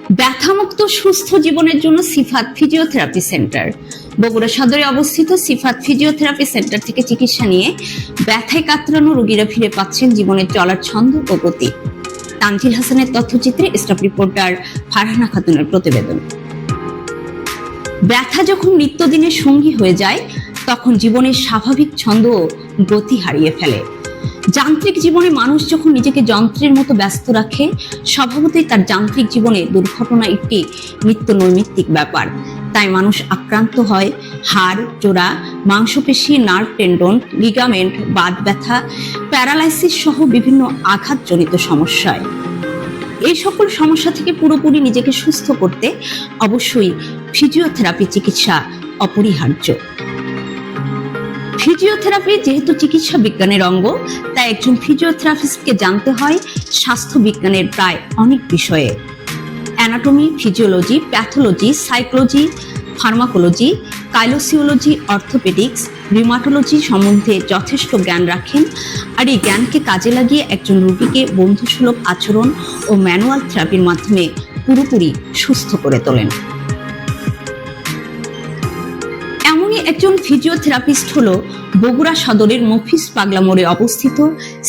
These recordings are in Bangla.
ব্যথামুক্ত সুস্থ জীবনের জন্য সিফাত ফিজিওথেরাপি সেন্টার। বগুড়া সদরে অবস্থিত সিফাত ফিজিওথেরাপি সেন্টার থেকে চিকিৎসা নিয়ে ব্যথায় কাতরানো রোগীরা ফিরে পাচ্ছেন জীবনের চলার ছন্দ ও গতি। তানজিল হাসানের তথ্যচিত্রে স্টাফ রিপোর্টার ফারহানা খাতুনের প্রতিবেদন। ব্যথা যখন নিত্যদিনের সঙ্গী হয়ে যায়, তখন জীবনের স্বাভাবিক ছন্দ ও গতি হারিয়ে ফেলে। যান্ত্রিক জীবনে মানুষ যখন নিজেকে যন্ত্রের মতো ব্যস্ত রাখে, স্বভাবতই তার যান্ত্রিক জীবনে দুর্ঘটনা একটি নিত্য নৈমিত্তিক ব্যাপার। তাই মানুষ আক্রান্ত হয় হাড়, জোড়া, মাংসপেশি, নার্ভ টেন্ডন, লিগামেন্ট, বাত ব্যথা, প্যারালাইসিস সহ বিভিন্ন আঘাতজনিত সমস্যায়। এই সকল সমস্যা থেকে পুরোপুরি নিজেকে সুস্থ করতে অবশ্যই ফিজিওথেরাপি চিকিৎসা অপরিহার্য। ফিজিওথেরাপি যেহেতু চিকিৎসা বিজ্ঞানের অঙ্গ, তাই একজন ফিজিওথেরাপিস্টকে জানতে হয় স্বাস্থ্য বিজ্ঞানের প্রায় অনেক বিষয়ে। Anatomy, physiology, pathology, psychology, pharmacology, kinesiology, orthopaedics, rheumatology সম্বন্ধে যথেষ্ট জ্ঞান রাখেন। আর এই জ্ঞানকে কাজে লাগিয়ে একজন রোগীকে বন্ধুসুলভ আচরণ ও ম্যানুয়াল থেরাপির মাধ্যমে পুরোপুরি সুস্থ করে তোলেন। এমনই একজন ফিজিওথেরাপিস্ট হলো বগুড়া সদরের মফিজ পাগলা মোড়ে অবস্থিত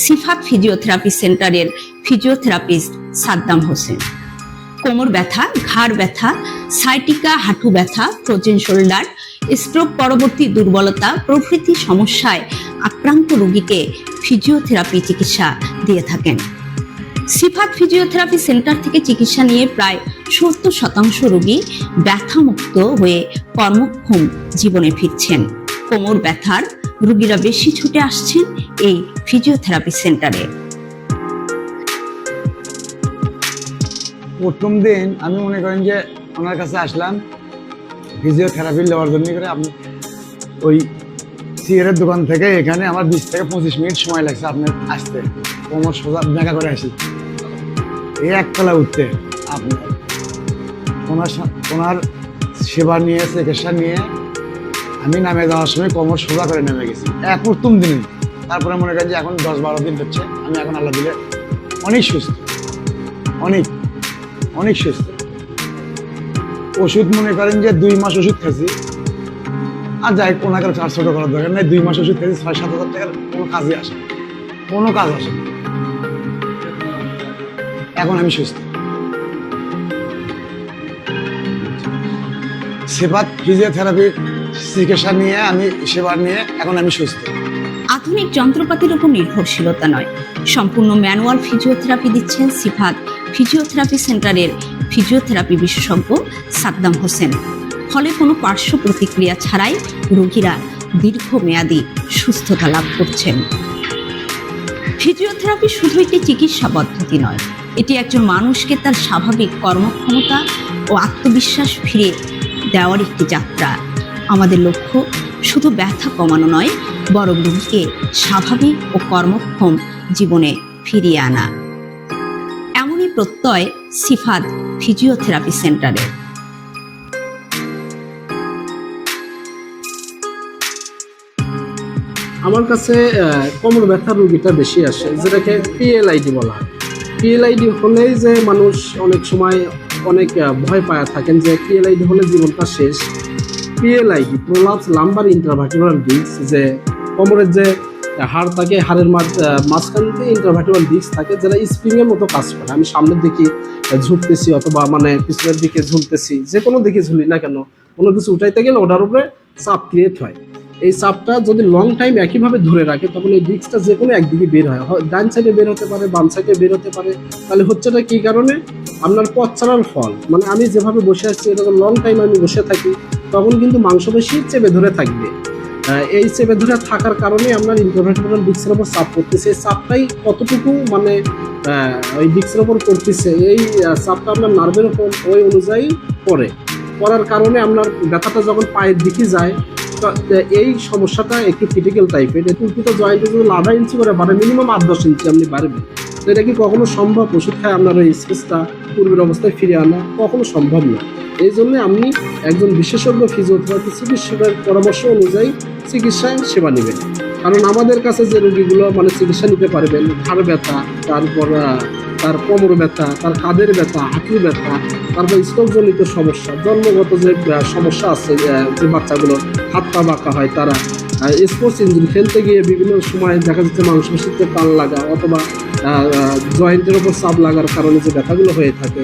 সিফাত ফিজিওথেরাপি সেন্টারের ফিজিওথেরাপিস্ট সাদ্দাম হোসেন। কোমর ব্যথা, ঘাড় ব্যথা, সাইটিকা, হাঁটু ব্যথা, ফ্রোজেন শোল্ডার, স্ট্রোক পরবর্তী দুর্বলতা প্রভৃতি সমস্যায় আক্রান্ত রোগীকে ফিজিওথেরাপি চিকিৎসা দিয়ে থাকেন। সিফাত ফিজিওথেরাপি সেন্টার থেকে চিকিৎসা নিয়ে প্রায় 70% রোগী ব্যথামুক্ত হয়ে কর্মক্ষম জীবনে ফিরছেন। কোমর ব্যথার রোগীরা বেশি ছুটে আসছেন এই ফিজিওথেরাপি সেন্টারে। প্রথম দিন আমি মনে করেন যে আমার কাছে আসলাম ফিজিওথেরাপি নেওয়ার জন্য করে। আমি ওই সিগারের দোকান থেকে এখানে আমার 20 থেকে 25 মিনিট সময় লাগছে আপনার আসতে। কোমর সোজা দেখা করে আসি, এই একতলা উঠতে আপনার ওনার সেবা নিয়ে চিকিৎসা নিয়ে আমি নামে যাওয়ার সময় কোমর সোজা করে নেমে গেছি প্রথম দিনে। তারপরে মনে করেন যে এখন 10-12 দিন হচ্ছে আমি এখন আল্লাহ দিলে অনেক সুস্থ, অনেক সুস্থ। ওষুধ মনে করেন যে 2 মাস ওষুধ খেয়েছি, আর যাই ওনাকে চার ছোট করার দরকার নেই। 2 মাস ওষুধ খেয়েছি, 6-7 হাজার টাকার কোনো কাজ আসে না। এখন আমি সুস্থ। সিফাত ফিজিওথেরাপির চিকিৎসা নিয়ে এখন আমি সুস্থ। আধুনিক যন্ত্রপাতির উপর নির্ভরশীলতা নয়, সম্পূর্ণ ম্যানুয়াল ফিজিওথেরাপি দিচ্ছেন সিফাত ফিজিওথেরাপি সেন্টারের ফিজিওথেরাপি বিশেষজ্ঞ সাদ্দাম হোসেন। ফলে কোনো পার্শ্ব প্রতিক্রিয়া ছাড়াই রোগীরা দীর্ঘমেয়াদী সুস্থতা লাভ করছেন। ফিজিওথেরাপি শুধু একটি চিকিৎসা পদ্ধতি নয়, এটি একজন মানুষকে তার স্বাভাবিক কর্মক্ষমতা ও আত্মবিশ্বাস ফিরে দেওয়ার একটি যাত্রা। আমাদের লক্ষ্য শুধু ব্যথা কমানো নয়, বরং রোগীকে স্বাভাবিক ও কর্মক্ষম জীবনে ফিরিয়ে আনা। এমনই প্রত্যয় সিফাত ফিজিওথেরাপি সেন্টারে। আমার কাছে কোমর ব্যথার রোগীটা বেশি আসে, যেটাকে পিএলআইডি বলা হয়। পিএলআইডি হলেই যে মানুষ অনেক সময় অনেক ভয় পায়া থাকেন যে পিএলআইডি হলে জীবনটা শেষ। PLID prolapse lumber intervertebral disk, যে কোমরের যে হাড় থাকে, হাড়ের মাঝখানে ইন্টারভার্টিব্রাল ডিস্ক থাকে, যেটা স্প্রিংয়ের মতো কাজ করে। আমি সামনের দিকে ঝুঁকতেছি অথবা পিছনের দিকে ঝুলতেছি, যে কোনো দিকে ঝুলি না কেন, কোনো কিছু উঠাইতে গেলে ওটার উপরে চাপ ক্রিয়েট হয়। এই চাপটা যদি লং টাইম একইভাবে ধরে রাখে, তখন এই ডিস্কটা যে কোনো একদিকে বের হয়, ডান সাইডে বের হতে পারে, বাম সাইডে বের হতে পারে। তাহলে হচ্ছেটা কি কারণে? আপনার পথ ছাড়ার ফল। আমি যেভাবে বসে আছি, এটা লং টাইম আমি বসে থাকি, তখন কিন্তু মাংসপেশি চেপে ধরে থাকবে। এই চেপে ধরে থাকার কারণে আপনার ইন্টারভার্টিব্রাল ডিস্কের উপর চাপ পড়তেছে। এই চাপটাই কতটুকু ওই ডিস্কের উপর পড়তেছে, এই চাপটা আপনার নার্ভের উপর ওই অনুযায়ী পড়ার কারণে আপনার ব্যথাটা যখন পায়ের দিকে যায়, এই সমস্যাটা একটু ক্রিটিক্যাল টাইপের। কিন্তু জয়েন্টে যদি 1.5 ইঞ্চি করে বাড়ে, মিনিমাম 8-10 ইঞ্চি আপনি বাড়বে। তো এটা কি কখনো সম্ভব? ওষুধ খায় আপনার ওই স্পেসটা পূর্বের অবস্থায় ফিরে আনা কখনো সম্ভব না। এই জন্য আপনি একজন বিশেষজ্ঞ ফিজিওথেরাপি চিকিৎসকের পরামর্শ অনুযায়ী চিকিৎসায় সেবা নেবেন। কারণ আমাদের কাছে যে রোগীগুলো চিকিৎসা নিতে পারবেন, ঘাড় ব্যথা, তারপর তার কোমর ব্যথা, তার কাঁধের ব্যথা, হাঁটুর ব্যথা, তারপর স্ট্রোকজনিত সমস্যা, জন্মগত যে সমস্যা আছে, যে বাচ্চাগুলো হাত পা বাঁকা হয়, তারা স্পোর্টস ইঞ্জুরি খেলতে গিয়ে বিভিন্ন সময় দেখা যাচ্ছে মাংসপেশিতে টান লাগা অথবা জয়েন্টের ওপর চাপ লাগার কারণে যে ব্যথাগুলো হয়ে থাকে,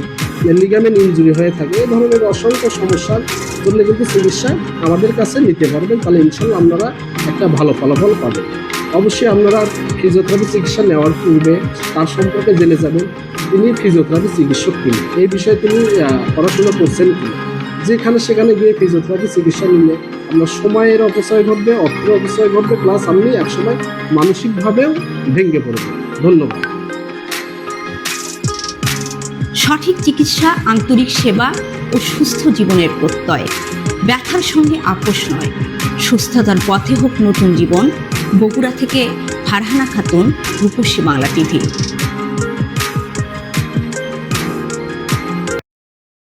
লিগামেন্ট ইনজুরি হয়ে থাকে, এই ধরনের অসংখ্য সমস্যার জন্য কিন্তু চিকিৎসা আমাদের কাছে নিতে পারবেন। তাহলে ইনশাল্লাহ আপনারা একটা ভালো ফলাফল পাবেন। অবশ্যই আপনারা ফিজিওথেরাপি চিকিৎসা নেওয়ার পূর্বে তার সম্পর্কে জেনে যাবেন তিনি ফিজিওথেরাপি চিকিৎসক কিনা, এই বিষয়ে তিনি পড়াশোনা করছেন কিনা। যেখানে সেখানে গিয়ে ফিজিওথেরাপি চিকিৎসা নিলে আপনার সময়ের অপচয় ঘটবে, অর্থের অপচয় ঘটবে, প্লাস আপনি একসময় মানসিকভাবেও ভেঙে পড়বেন। ধন্যবাদ। সঠিক চিকিৎসা, আন্তরিক সেবা ও সুস্থ জীবনের প্রত্যয়। ব্যথার সঙ্গে আপোষ নয়, সুস্থতার পথে হোক নতুন জীবন। বগুড়া থেকে ফারহানা খাতুন, রূপসী বাংলা টিভি।